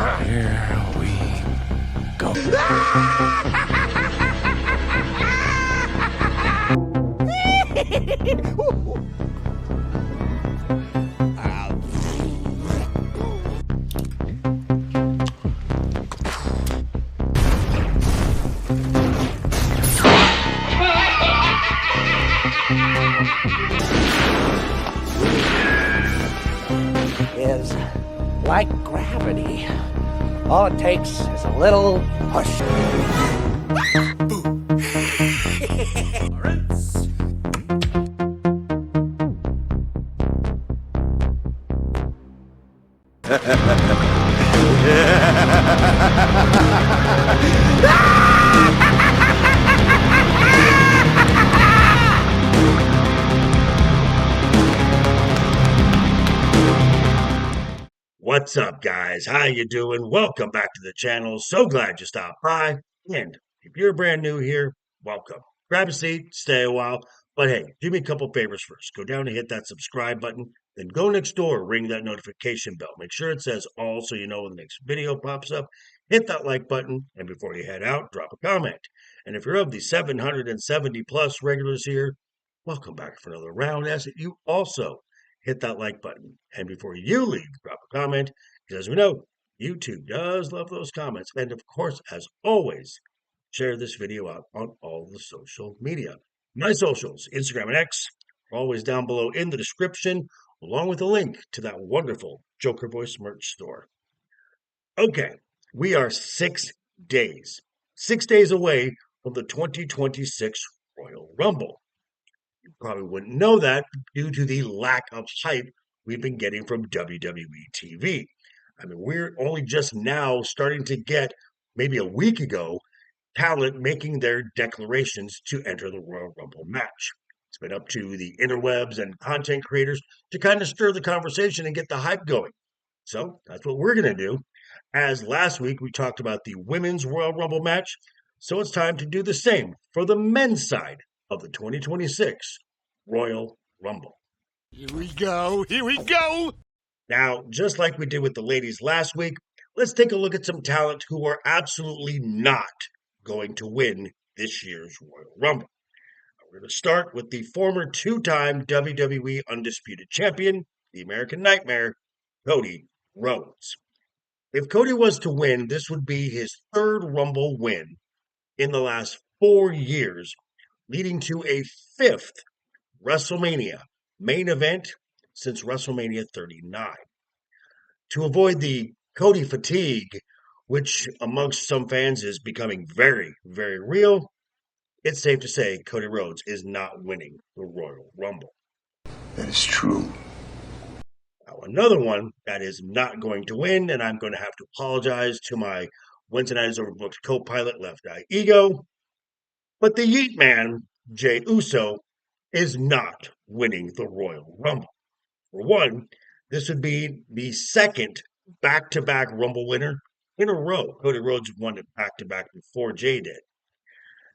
Here we go. Is like gravity. All it takes is a little push. What's up, guys? How you doing? Welcome back to the channel. So glad you stopped by. And if you're brand new here, welcome. Grab a seat, stay a while. But hey, do me a couple favors first. Go down and hit that subscribe button. Then go next door, ring that notification bell. Make sure it says all so you know when the next video pops up. Hit that like button. And before you head out, drop a comment. And if you're of the 770 plus regulars here, welcome back for another round. As you also hit that like button. And before you leave, drop a comment, because as we know, YouTube does love those comments. And of course, as always, share this video out on all the social media. My socials, Instagram and X, are always down below in the description, along with a link to that wonderful Joker Voice merch store. Okay, we are 6 days away from the 2026 Royal Rumble. You probably wouldn't know that due to the lack of hype we've been getting from WWE TV. I mean, we're only just now starting to get, maybe a week ago, talent making their declarations to enter the Royal Rumble match. It's been up to the interwebs and content creators to kind of stir the conversation and get the hype going. So that's what we're going to do. As last week we talked about the Women's Royal Rumble match, so it's time to do the same for the men's side of the 2026 Royal Rumble. Here we go. Here we go. Now, just like we did with the ladies last week, let's take a look at some talent who are absolutely not going to win this year's Royal Rumble. We're going to start with the former two-time WWE Undisputed Champion, the American Nightmare, Cody Rhodes. If Cody was to win, this would be his third Rumble win in the last 4 years, leading to a fifth WrestleMania main event since WrestleMania 39. To avoid the Cody fatigue, which amongst some fans is becoming very, very real, it's safe to say Cody Rhodes is not winning the Royal Rumble. That is true. Now, another one that is not going to win, and I'm going to have to apologize to my Wednesday Night is Overbooked co-pilot Left Eye Ego, but the Yeet Man, Jey Uso, is not winning the Royal Rumble. For one, this would be the second back-to-back Rumble winner in a row. Cody Rhodes won it back-to-back before Jey did.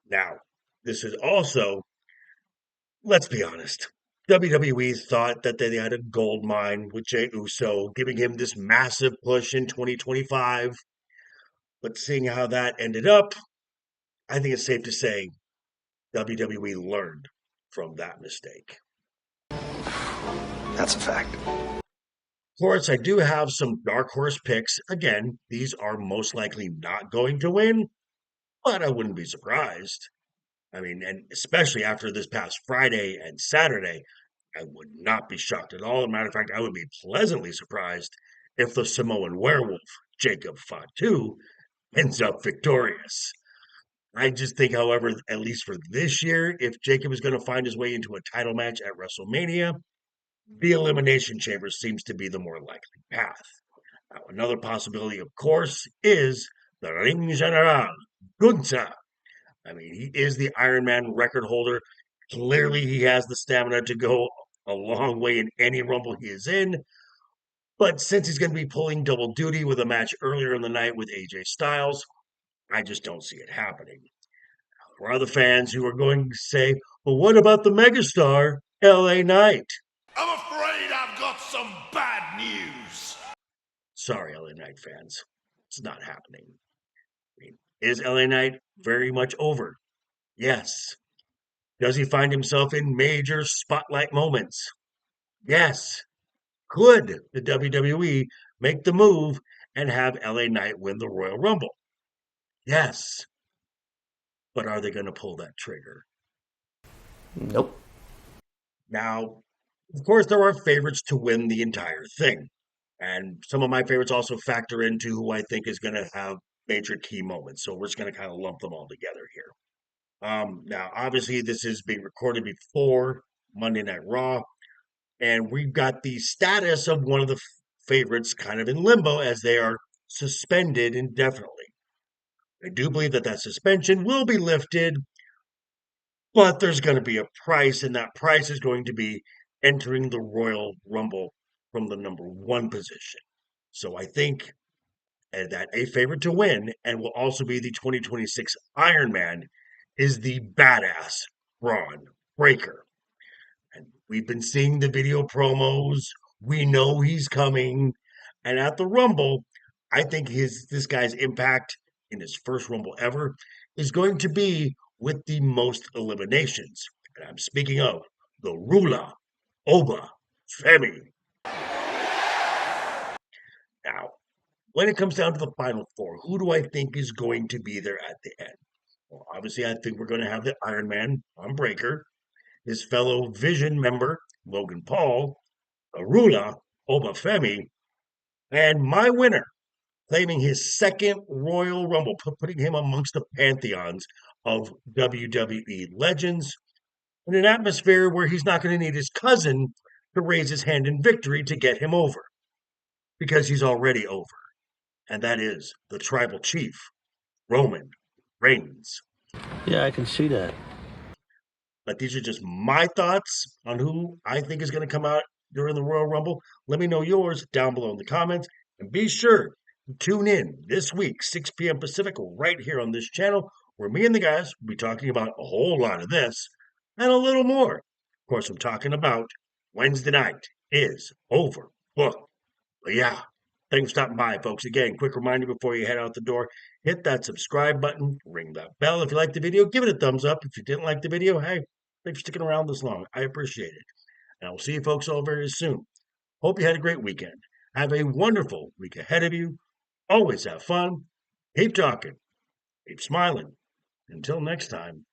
Now, this is also, let's be honest, WWE thought that they had a gold mine with Jey Uso, giving him this massive push in 2025. But seeing how that ended up, I think it's safe to say WWE learned from that mistake. That's a fact. Of course, I do have some dark horse picks. Again, these are most likely not going to win, but I wouldn't be surprised. I mean, and especially after this past Friday and Saturday, I would not be shocked at all. As a matter of fact, I would be pleasantly surprised if the Samoan werewolf, Jacob Fatu, ends up victorious. I just think, however, at least for this year, if Jacob is going to find his way into a title match at WrestleMania, the Elimination Chamber seems to be the more likely path. Now, another possibility, of course, is the Ring General, Gunther. I mean, he is the Iron Man record holder. Clearly, he has the stamina to go a long way in any Rumble he is in. But since he's going to be pulling double duty with a match earlier in the night with AJ Styles, I just don't see it happening. For other fans who are going to say, well, what about the megastar, LA Knight? I'm afraid I've got some bad news. Sorry, LA Knight fans. It's not happening. I mean, is LA Knight very much over? Yes. Does he find himself in major spotlight moments? Yes. Could the WWE make the move and have LA Knight win the Royal Rumble? Yes. But are they going to pull that trigger? Nope. Now, of course, there are favorites to win the entire thing. And some of my favorites also factor into who I think is going to have major key moments. So we're just going to kind of lump them all together here. Now, obviously, this is being recorded before Monday Night Raw, and we've got the status of one of the favorites kind of in limbo as they are suspended indefinitely. I do believe that that suspension will be lifted, but there's going to be a price, and that price is going to be entering the Royal Rumble from the number one position. So I think that a favorite to win and will also be the 2026 Iron Man is the badass Braun Breaker. And we've been seeing the video promos. We know he's coming. And at the Rumble, I think this guy's impact in his first Rumble ever is going to be with the most eliminations. And I'm speaking of the Rula Oba Femi. Now, when it comes down to the final four, who do I think is going to be there at the end? Well, obviously, I think we're going to have the Iron Man on Breaker, his fellow Vision member, Logan Paul, Arula Obafemi, and my winner, claiming his second Royal Rumble, putting him amongst the pantheons of WWE legends in an atmosphere where he's not going to need his cousin to raise his hand in victory to get him over, because he's already over. And that is the tribal chief, Roman Reigns. Yeah, I can see that. But these are just my thoughts on who I think is going to come out during the Royal Rumble. Let me know yours down below in the comments. And be sure to tune in this week, 6 p.m. Pacific, right here on this channel, where me and the guys will be talking about a whole lot of this and a little more. Of course, I'm talking about Wednesday night is over. But yeah, thanks for stopping by, folks. Again, quick reminder before you head out the door, hit that subscribe button, ring that bell. If you liked the video, give it a thumbs up. If you didn't like the video, hey, thanks for sticking around this long. I appreciate it. And I will see you folks all very soon. Hope you had a great weekend. Have a wonderful week ahead of you. Always have fun. Keep talking. Keep smiling. Until next time.